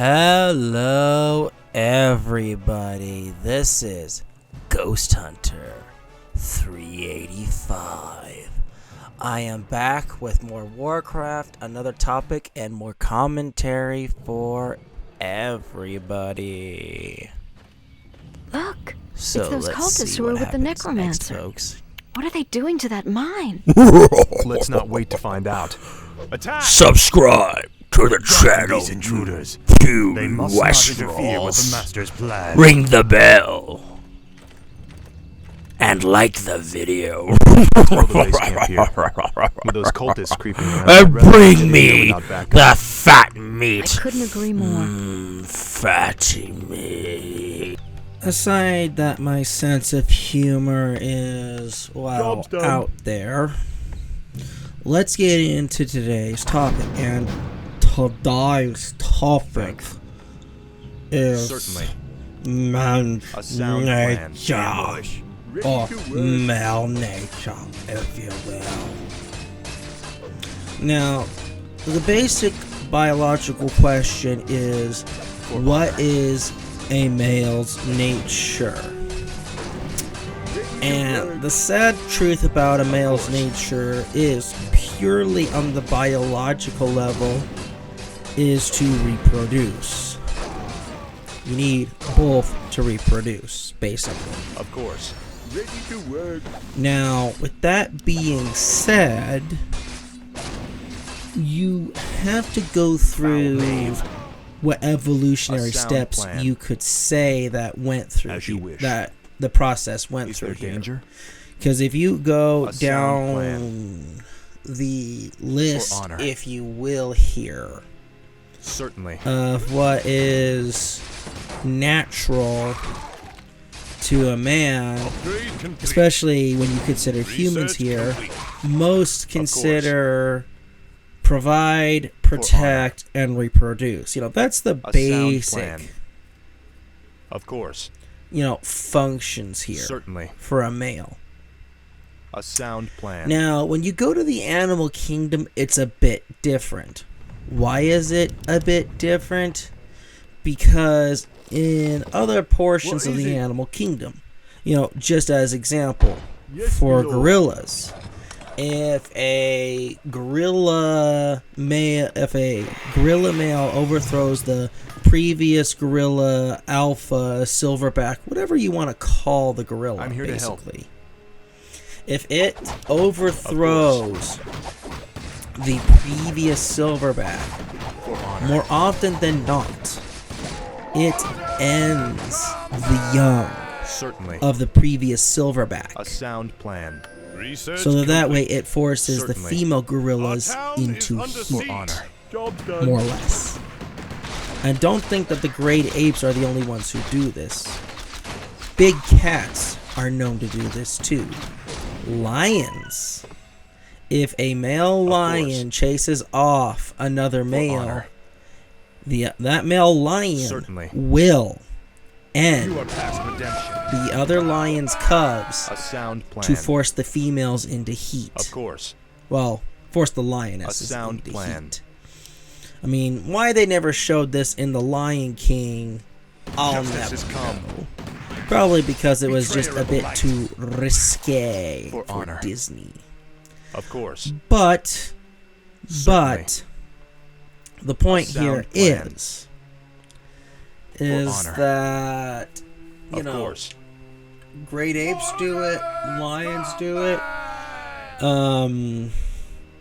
Hello everybody, this is Ghost Hunter 385. I am back with more Warcraft, another topic, and more commentary for everybody. Look, So it's those let's cultists see who were what with the happens necromancer. next, folks. What are they doing to that mine? Let's not wait to find out. Attack! Subscribe to the channel. These intruders. To They must not interfere with the master's plan. Ring the bell. And like the video. Throw the base camp here. With those cultists creeping around. And I'd rather bring get in me there without backup. the fat I meat. couldn't agree more. Fatty meat. Aside that my sense of humor is, well, Job's done. out there, let's get into today's topic. And today's topic is Certainly. man's A sound plan. nature. Ambush. Or male nature, if you will. Now, the basic biological question is, what is a male's nature? And the sad truth about a male's nature is, purely on the biological level, is to reproduce. You need both to reproduce, basically. Of course. Now, with that being said, you have to go through what evolutionary A sound steps plan. you could say that went through As you wish. that the process went Is through there here. danger? Because if you go A sound down the list, honor. if you will, here Certainly. of what is natural to a man, especially when you consider humans here, most consider provide, protect, and reproduce. You know, that's the A sound basic, plan. Of course. you know, functions here Certainly. for a male. A sound plan. Now, when you go to the animal kingdom, it's a bit different. Why is it a bit different? Because in other portions of the animal kingdom, you know, just as example, for gorillas, if a gorilla male overthrows the previous gorilla, alpha, silverback, whatever you want to call the gorilla, I'm here to help. basically. If it overthrows the previous silverback, For honor. more often than not, it ends the young Certainly. of the previous silverback. A sound plan. So that way it forces the Certainly. female gorillas into For heat, honor. more or less. And don't think that the great apes are the only ones who do this. Big cats are known to do this too. Lions. If a male lion chases off another male, honor. that male lion Certainly. will end You are past redemption. the other lion's cubs A sound plan. to force the females into heat. Of course. Well, force the lionesses A sound into plan. heat. I mean, why they never showed this in The Lion King, I'll Justice never has come. know. Probably because it was just a bit too risque For for honor. Disney. Of course. But Certainly. the point A sound here plan. is honor. that, you Of know, course. great apes do it, lions do it.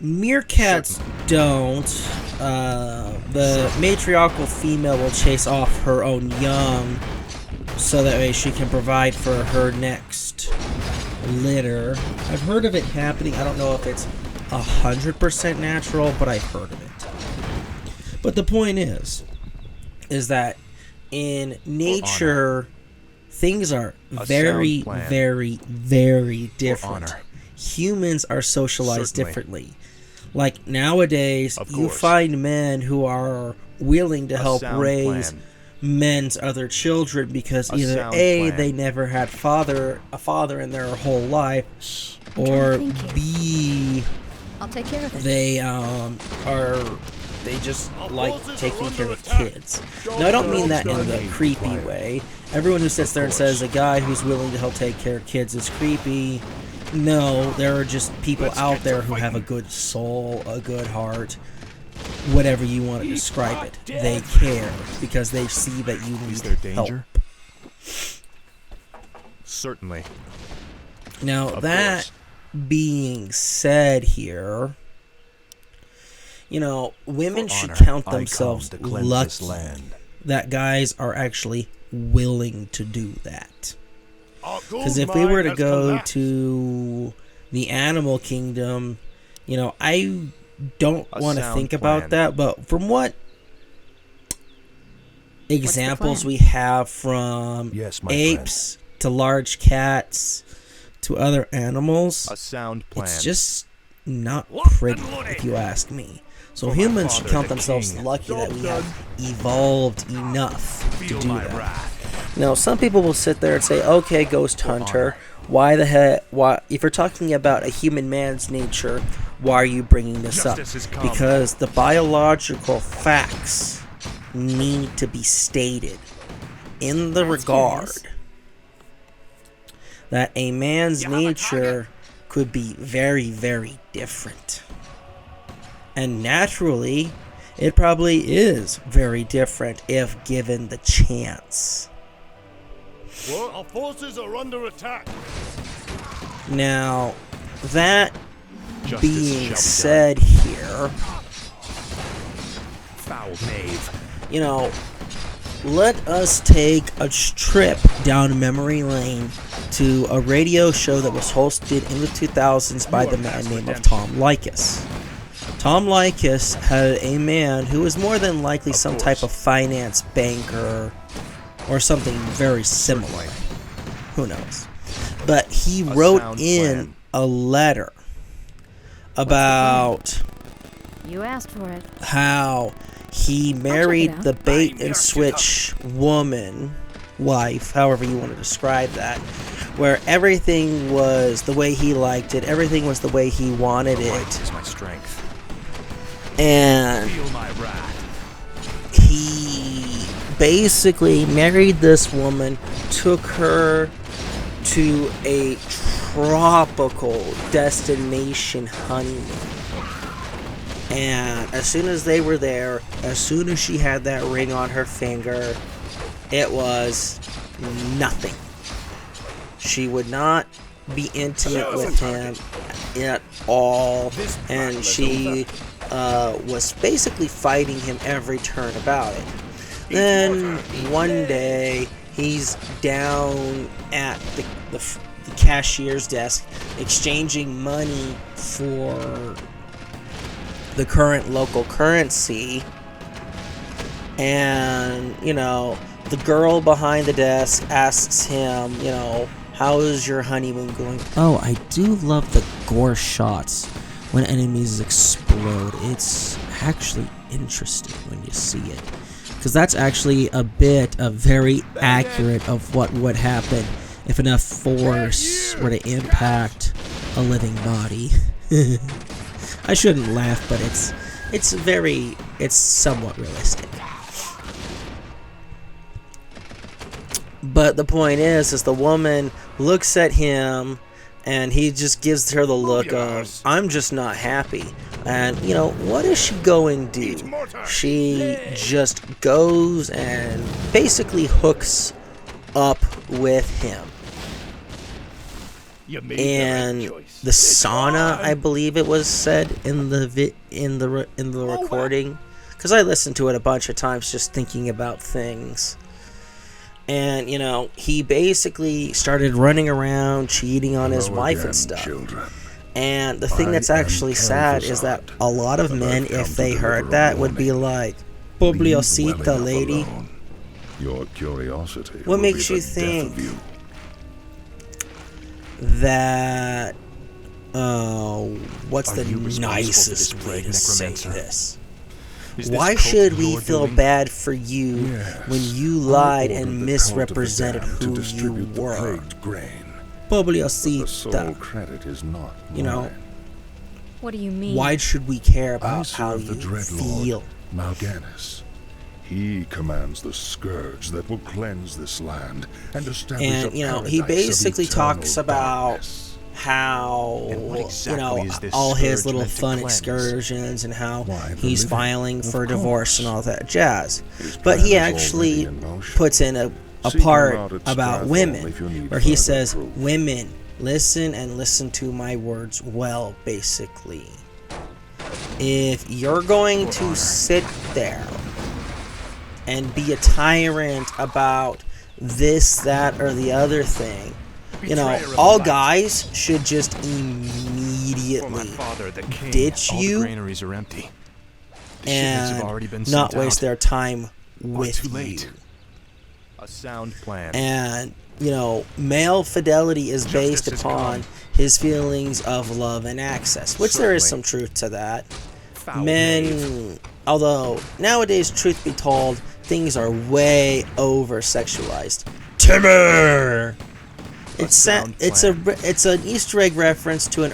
Meerkats don't. The matriarchal female will chase off her own young, so that way she can provide for her next litter. I've heard of it happening. I don't know if it's 100% natural, but I've heard of it. But the point is that in nature, things are A very, sound plan. very, very different. honor. Humans are socialized Certainly. differently. Like nowadays, Of you course. find men who are willing to A help sound raise plan. men's other children because A either sound A, plan. they never had a father in their whole life, or thinking. B, I'll take care of it. they are They just like taking care of kids. Now, I don't mean that in the creepy way. Everyone who sits there and says a guy who's willing to help take care of kids is creepy. No, there are just people out there who have a good soul, a good heart, whatever you want to describe it. They care because they see that you need Is there danger? help. Certainly. Now, Of that course. being said here, you know, women For should honor, count I come themselves to cleanse this lucky land. that guys are actually willing to do that. Because if we were to go to the animal kingdom, you know, I don't A want to sound think about plan. that, but from what examples plan? we have from Yes, my apes to large cats to other animals, A sound plan. it's just not Locked pretty, and loaded. if you ask me. So For my humans should father, count the themselves king. lucky that we Job have evolved enough to Feel do my that. wrath. Now, some people will sit there and say, "Okay, Ghost Hunter, why the heck? Why, if you're talking about a human man's nature, why are you bringing this Justice has up?" come. Because the biological facts need to be stated in the That's regard curious. that a man's nature could be very, very different. And naturally, it probably is very different if given the chance. Well, our forces are under attack. Now, that Justice being shall be said here, Foul knave. you know, let us take a trip down memory lane to a radio show that was hosted in the 2000s by the man named of Tom Likas. Tom Likas had a man who was more than likely some type of finance banker or something very similar. Who knows? But he wrote sound in plan. a letter about You asked for it. how he married out. the bait and switch woman, wife, however you want to describe that, where everything was the way he liked it, everything was the way he wanted Light it, is my strength. and Feel my wrath. he basically married this woman, took her to a tropical destination honeymoon. And as soon as they were there, as soon as she had that ring on her finger, it was nothing. She would not be intimate with him at all, and she was basically fighting him every turn about it. Then one day, he's down at the cashier's desk exchanging money for the current local currency, and you know, the girl behind the desk asks him, you know, how is your honeymoon going? Oh, I do love the gore shots when enemies explode. It's actually interesting when you see it, because that's actually a very accurate of what would happen if enough force were to impact a living body. I shouldn't laugh, but it's somewhat realistic. But the point is the woman looks at him, and he just gives her the look of, I'm just not happy. And, you know, what does she go and do? She just goes and basically hooks up with him. You made And the right choice. the sauna, I believe it was said in the recording, because I listened to it a bunch of times just thinking about things. And you know, he basically started running around cheating on his Hello wife again, and stuff. children. And the thing I that's am actually sad is that a lot of and men, I've come if to they deliver heard a that, would be warning. like, Leave well "Publiosita, enough lady." alone. Your curiosity What will makes be you the death think of you. That what's Are the you responsible for nicest this way plague, to say necromancer? this? Is this Why cult should we your feel doing? bad for you Yes, when you I lied ordered and the misrepresented cult of the damned who to you distribute the were? plagued grain. But the sole Publiosita. credit is not You know, mine. What do you mean? Why should we care I about how serve you the Dread feel? Lord, Mal'Ganis. He commands the scourge that will cleanse this land and establish And, a you know, paradise he of basically eternal talks about darkness. how, And what exactly you know, is this all his scourge little meant to fun cleanse? excursions and how Why, the he's living, filing of for divorce and course. all that jazz. His But plan he is already actually in motion. puts in a Seek him part out at about Stratholme women, if you need where he further says, proof. women, listen and listen to my words well, basically. If you're going to sit there and be a tyrant about this, that, or the other thing, you know, Betrayer of the all light. guys should just For my immediately father, the king, ditch all you the granaries are empty. The shipments have already been and sent not waste out. their time Or with too late. you. A sound plan. And, you know, male fidelity is based Justice has upon come. his feelings of love and access, which there is some Certainly. truth to that. Foul Men, knave. although nowadays, truth be told, things are way over sexualized. Timber. It's sound it's an Easter egg reference to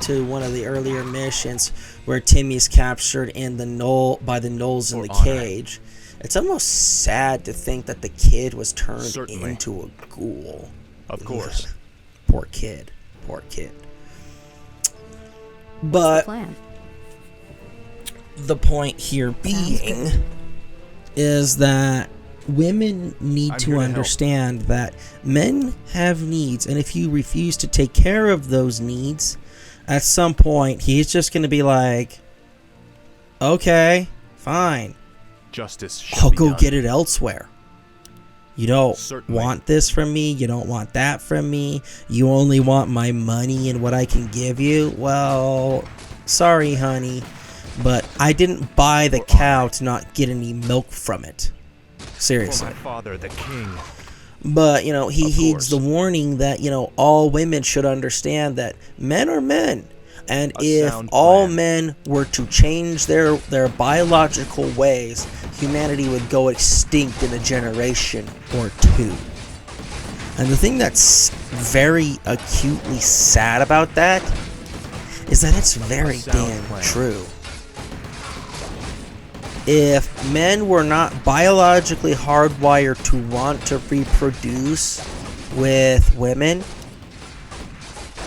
to one of the earlier missions where Timmy's captured in the knoll by the gnolls in For the honor. cage. It's almost sad to think that the kid was turned Certainly. into a ghoul. Of course. Poor kid. Poor kid. What's the But plan? the point here being is that women need I'm to here to help. understand that men have needs, and if you refuse to take care of those needs, at some point he's just going to be like, okay, fine, Justice shall I'll be go done. get it elsewhere. You don't Certainly. want this from me, you don't want that from me, you only want my money and what I can give you. Well, sorry honey, but I didn't buy the cow to not get any milk from it. For Seriously. my father, the king. But, you know, he Of heeds the course. warning that, you know, all women should understand that men are men. And A if sound all plan. men were to change their biological ways, humanity would go extinct in a generation or two. And the thing that's very acutely sad about that is that it's very sound damn plan. true. If men were not biologically hardwired to want to reproduce with women,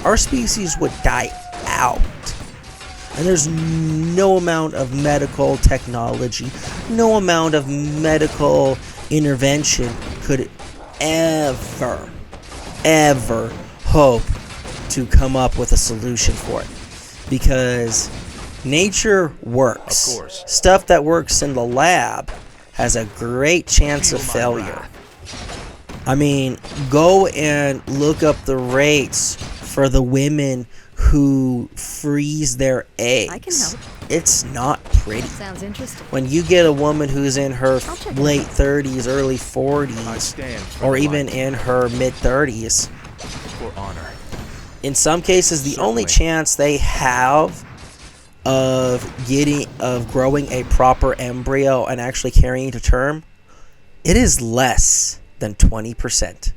our species would die out. And there's no amount of medical technology, no amount of medical intervention could ever hope to come up with a solution for it. Because nature works. Of course. Stuff that works in the lab has a great chance of Feel my failure. wrath. I mean, go and look up the rates for the women who freeze their eggs. I can help. It's not pretty. Sounds interesting. When you get a woman who's in her I'll check it late out. 30s, early I 40s, stand for or the even light, in her mid 30s, for honor. in some cases, the only Certainly. chance they have of growing a proper embryo and actually carrying to term, it is less than 20%.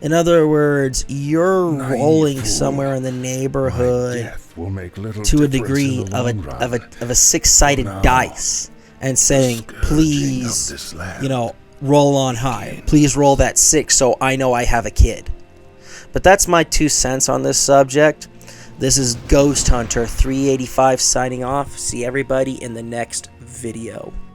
In other words, you're Naive rolling fool. somewhere in the My neighborhood death will make little to a difference degree in the of long run. a six-sided For now, dice and saying, scourging of please, this land you know, roll on high. Please roll that 6 so I know I have a kid. But that's my 2 cents on this subject. This is Ghost Hunter 385 signing off. See everybody in the next video.